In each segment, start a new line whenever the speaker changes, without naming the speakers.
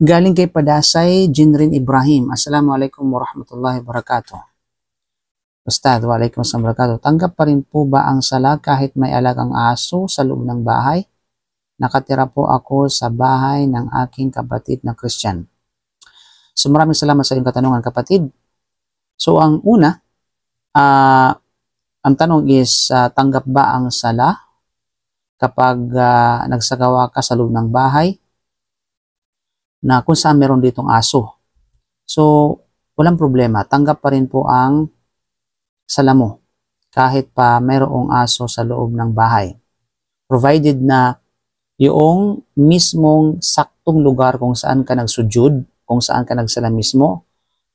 Galing kay Padasay, Jinrin Ibrahim. Assalamualaikum warahmatullahi wabarakatuh. Ustad, waalaikumsalam wabarakatuh. Tanggap pa rin po ba ang sala kahit may alagang aso sa loob ng bahay? Nakatira po ako sa bahay ng aking kapatid na Christian. So maraming salamat sa iyong katanungan, kapatid. So ang una, ang tanong is, tanggap ba ang sala kapag nagsagawa ka sa loob ng bahay na kung saan meron ditong aso? So, walang problema. Tanggap pa rin po ang sala mo kahit pa mayroong aso sa loob ng bahay. Provided na yung mismong saktong lugar kung saan ka nagsujud, kung saan ka nagsala mismo,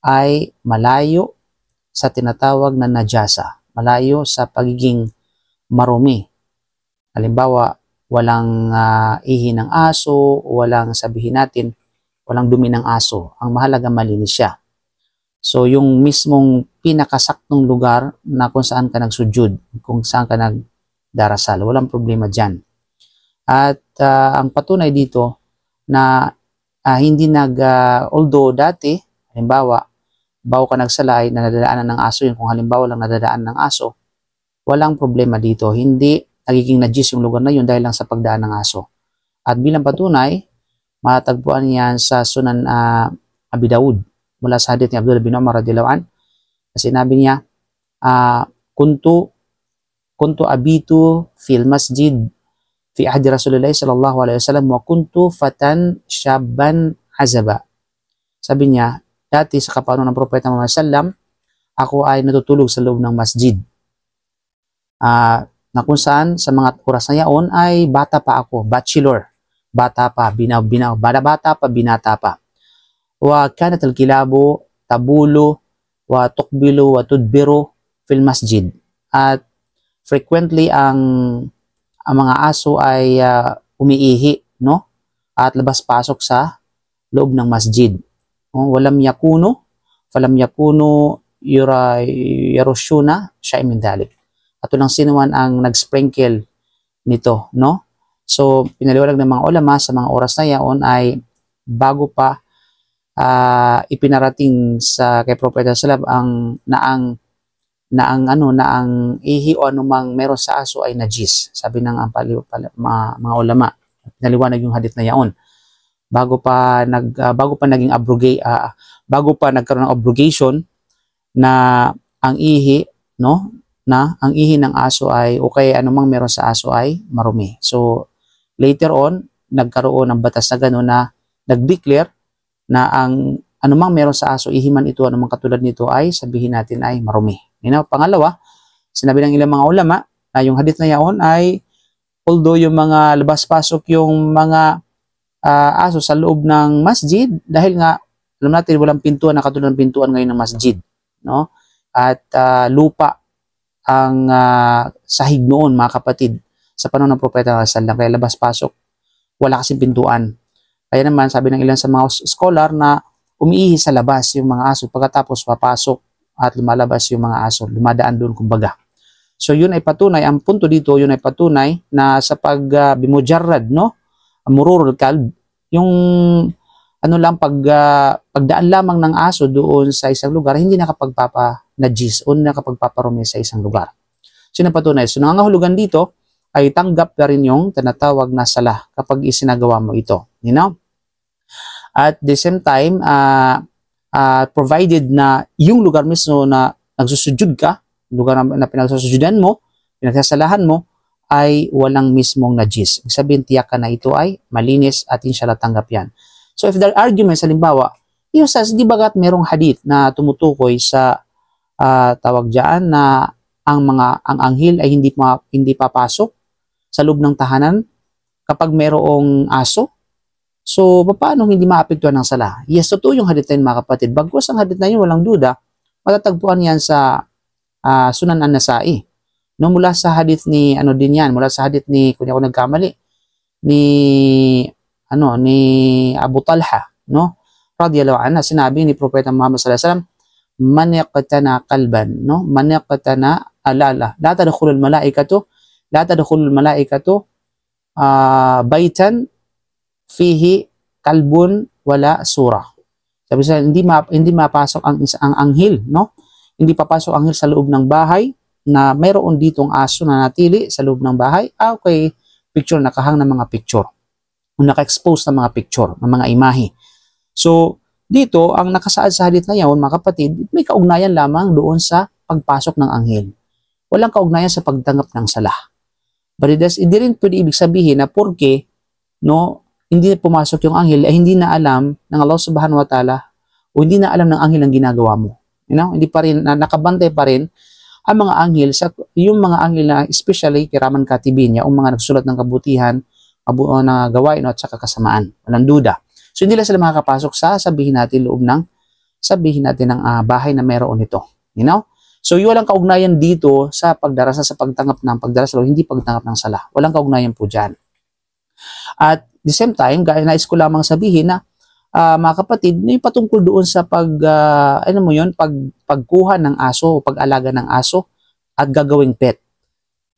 ay malayo sa tinatawag na najasa. Malayo sa pagiging marumi. Halimbawa, walang ihi ng aso, walang sabihin natin, walang dumi ng aso. Ang mahalaga malinis siya. So, yung mismong pinakasaktong lugar na kung saan ka nagsujud, kung saan ka nagdarasal, walang problema dyan. At ang patunay dito na hindi although dati, halimbawa, bago ka nagsala ay nadadaanan ng aso yun, kung halimbawa lang nadadaan ng aso, walang problema dito. Hindi nagiging najis yung lugar na yun dahil lang sa pagdaan ng aso. At bilang patunay, matatagpuan yan sa Sunan Abi Dawud mula sa hadith ni Abdullah bin Umar radhiyallahu anhu. Sinabi niya, kuntu abitu fil masjid fi ahdi Rasulullah sallallahu alaihi wasallam wa kuntu fatan syabban azaba. Sabi niya, dati sa kapanahon ng Propeta Muhammad sallam, ako ay natutulog sa loob ng masjid. Na kung saan sa mga oras na yaon ay bata pa ako, bachelor. Bata pa, bata pa, binata pa. Wa kanat al-kilabu tabulu wa tuqbilu wa tudbiru fil masjid. At frequently ang mga aso ay umiihi, no? At labas-pasok sa loob ng masjid. Walam yakunu, falam yakunu yarushuna syai min dalik. At walang sinuman ang nag-sprinkle nito, no? So, pinaliwanag ng mga ulama sa mga oras na yaon ay bago pa ipinarating sa kay Propeta sallallahu na ang ihi o anumang meron sa aso ay najis. Sabi ng mga ulama, pinaliwanag yung hadith na yaon. Bago pa nagkaroon ng abrogation na ang ihi, no? Na ang ihi ng aso ay o kaya anumang meron sa aso ay marumi. So, later on, nagkaroon ng batas na gano'n na nag-declare na ang anumang meron sa aso, ihiman ito, anumang katulad nito ay sabihin natin ay marumi. Pangalawa, sinabi ng ilang mga ulama na yung hadith na yaon ay although yung mga labas-pasok yung mga aso sa loob ng masjid, dahil nga alam natin walang pintuan na katulad ng pintuan ngayon ng masjid, no? At lupa ang sahig noon, mga kapatid, sa panahon ng Propeta sallallahu, kaya labas-pasok, wala kasing pintuan. Kaya naman, sabi ng ilan sa mga scholar na umiihi sa labas yung mga aso, pagkatapos papasok at lumalabas yung mga aso, lumadaan doon kumbaga. So yun ay patunay, ang punto dito, yun ay patunay na sa bimujarrad, no? Mururul kalb, yung pagdaan lamang ng aso doon sa isang lugar, hindi nakapagpapa-najis o nakapagpaparumi sa isang lugar. So yun ang patunay. So nangangahulugan dito ay tanggap na rin yung tinatawag na sala kapag isinagawa mo ito. You know? At the same time, provided na yung lugar mismo na nagsusujud ka, lugar na pinagsusujudan mo, pinagsasalahan mo, ay walang mismong najis. Ibig sabihin, tiyak ka na ito ay malinis at inshallah tanggap yan. So if there are arguments, halimbawa, yung di bagat merong hadith na tumutukoy sa tawag dyan na ang anghel ay hindi papasok sa loob ng tahanan kapag merong aso. So, paano hindi maapektuhan ng sala? Yes, totoo yung hadith na yun, mga kapatid. Bagkus ang hadith na yun, walang duda, matatagpuan yan sa Sunan An-Nasai. No, mula sa hadith ni, mula sa hadith ni, kung ako nagkamali, ni Abu Talha, no? Radiyallahu anhu, sinabi ni Propeta Muhammad sallallahu alaihi wasallam, man yaqtana qalban, no? Man yaqtana la tadkhulul malaikatu baitan fihi kalbun wala surah. Sabi sa hindi mapasok ang anghel, no? Hindi papasok ang anghel sa loob ng bahay na mayroon ditong aso na natili sa loob ng bahay. Okay, picture, nakahang ng mga picture. Naka-expose ng mga picture, ng mga imahe. So, dito, ang nakasaad sa hadith na yan, mga kapatid, may kaugnayan lamang doon sa pagpasok ng anghel. Walang kaugnayan sa pagtanggap ng sala. But hindi rin pwede ibig sabihin na porque, no, hindi pumasok yung anghel, ay hindi na alam ng Allah subhanahu wa ta'ala o hindi na alam ng anghel ang ginagawa mo. You know, hindi pa rin, nakabantay pa rin ang mga anghel, yung mga anghel na especially kiraman katibin niya, o mga nagsulat ng kabutihan, na gawain at saka kasamaan. Walang duda. So, hindi lang sila makakapasok sa sabihin natin ng bahay na meron ito. You know? So, yung walang kaugnayan dito sa pagdarasal, sa pagtanggap ng pagdarasal, hindi pagtanggap ng sala. Walang kaugnayan po dyan. At the same time, nais ko lamang sabihin na mga kapatid, yung patungkol doon sa pagkuha ng aso o pag-alaga ng aso at gagawing pet,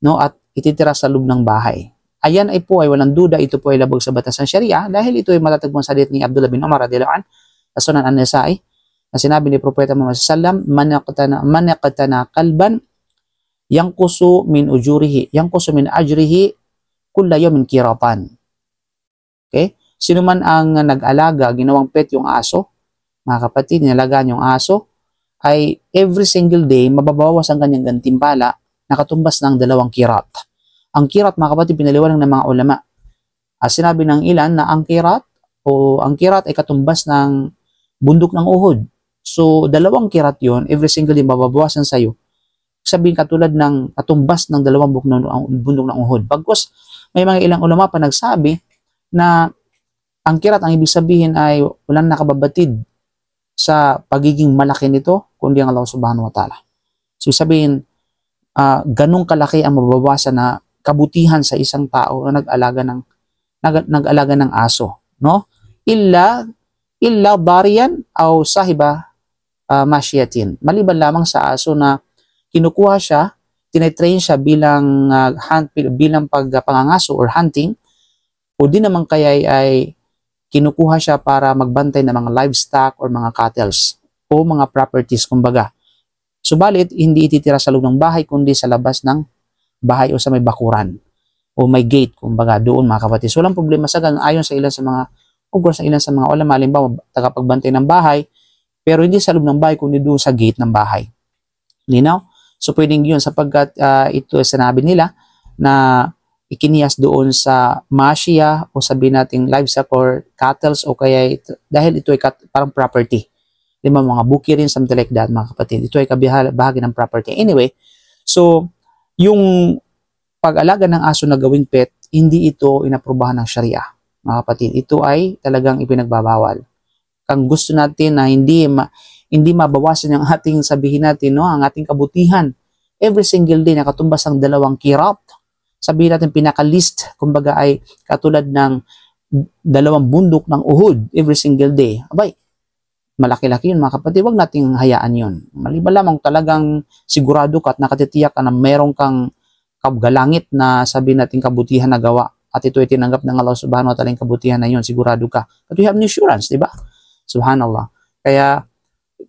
no? At ititira sa loob ng bahay. Ayan ay walang duda, ito po ay labag sa batas ng Sharia dahil ito ay matatagpuan sa hadith ni Abdullah bin Umar radhiyallahu anhu sa Sunan An-Nasa'i na sinabi ni Propeta Muhammad sallallahu alaihi wasallam, man yaqtana qalban yanqusu min ajrihi kulla yawmin qiratan. Okay? Sino man ang nag-alaga, ginawang pet yung aso, mga kapatid, nilalagaan yung aso, ay every single day mababawas ang kanyang gantimpala na katumbas ng 2 kirat. Ang kirat, mga kapatid, pinaliwanag ng mga ulama. Sinabi ng ilan na ang kirat ay katumbas ng bundok ng Uhud. So, 2 kirat yon, every single day mababawasan sa'yo. Sabihin katulad ng katumbas ng 2 bundok ng Uhud. Bagkus, may mga ilang ulama pa nagsabi na ang kirat, ang ibig sabihin ay walang nakababatid sa pagiging malaki nito, kundi ang Allah subhanahu wa ta'ala. So, sabihin, ganong kalaki ang mababawasan na kabutihan sa isang tao na nag-alaga ng aso, no? Illa bariyan o sahiba mashiyatin. Maliban lamang sa aso na kinukuha siya, tinetrain siya bilang pangangaso or hunting, o di naman kaya ay kinukuha siya para magbantay ng mga livestock or mga cattles o mga properties, kumbaga. Subalit, hindi ititira sa loob ng bahay kundi sa labas ng bahay o sa may bakuran o may gate, kumbaga, doon, mga kapatid. So, walang problema sa ganun, ayon sa ilan sa mga ulama, halimbawa, tagapagbantay ng bahay, pero hindi sa loob ng bahay kundi doon sa gate ng bahay. Linaw? So, pwedeng yun sapagkat ito sinabi nila na ikiniyas doon sa mashiya o sabihin natin livestock or cattle o kaya dahil ito ay parang property. Mga buki rin, something like that, mga kapatid. Ito ay bahagi ng property. Anyway, so yung pag-alaga ng aso na gawing pet, hindi ito inaprubahan ng Sharia, mga kapatid. Ito ay talagang ipinagbabawal. Kung gusto natin na hindi mabawasan yung ating, sabihin natin, no, ang ating kabutihan, every single day nakatumbas ang 2 kirat. Sabihin natin pinaka-list, kumbaga ay katulad ng 2 bundok ng Uhud every single day. Abay, malaki-laki yun, mga kapatid. Huwag nating hayaan yun. Maliban lamang talagang sigurado ka at nakatitiyak ka na meron kang kabgalangit na sabihin natin kabutihan na gawa at ito ay tinanggap ng Allah subhanahu wa ta'ala yung kabutihan na yun, sigurado ka. But you have insurance, di ba? Subhanallah. Kaya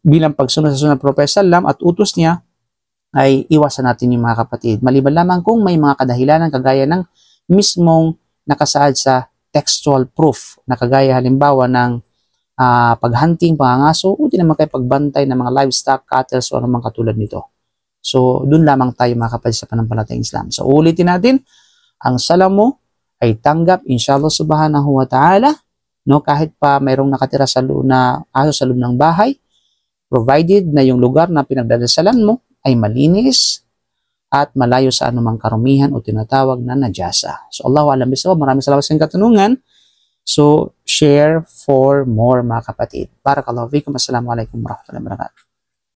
bilang pagsunod sa sunod ng Propeta sallam at utos niya, ay iwasan natin yung mga kapatid. Maliban lamang kung may mga kadahilanan kagaya ng mismong nakasaad sa textual proof na kagaya halimbawa ng paghunting, pangangaso, o di naman kayo pagbantay ng mga livestock, cattle, o anumang katulad nito. So, dun lamang tayo mga kapatid sa panampalatayang Islam. So, ulitin natin, ang sala mo ay tanggap, inshallah subhanahu wa ta'ala, no, kahit pa mayroong nakatira sa aso sa loob ng bahay, provided na yung lugar na pinagdadasalan mo ay malinis at malayo sa anumang karumihan o tinatawag na najasa. So, Allahu a'lam bisawab. Maraming salamat sa inyong katanungan. So, share for more, mga kapatid. Barakallahu fikum. Assalamualaikum warahmatullahi wabarakatuh.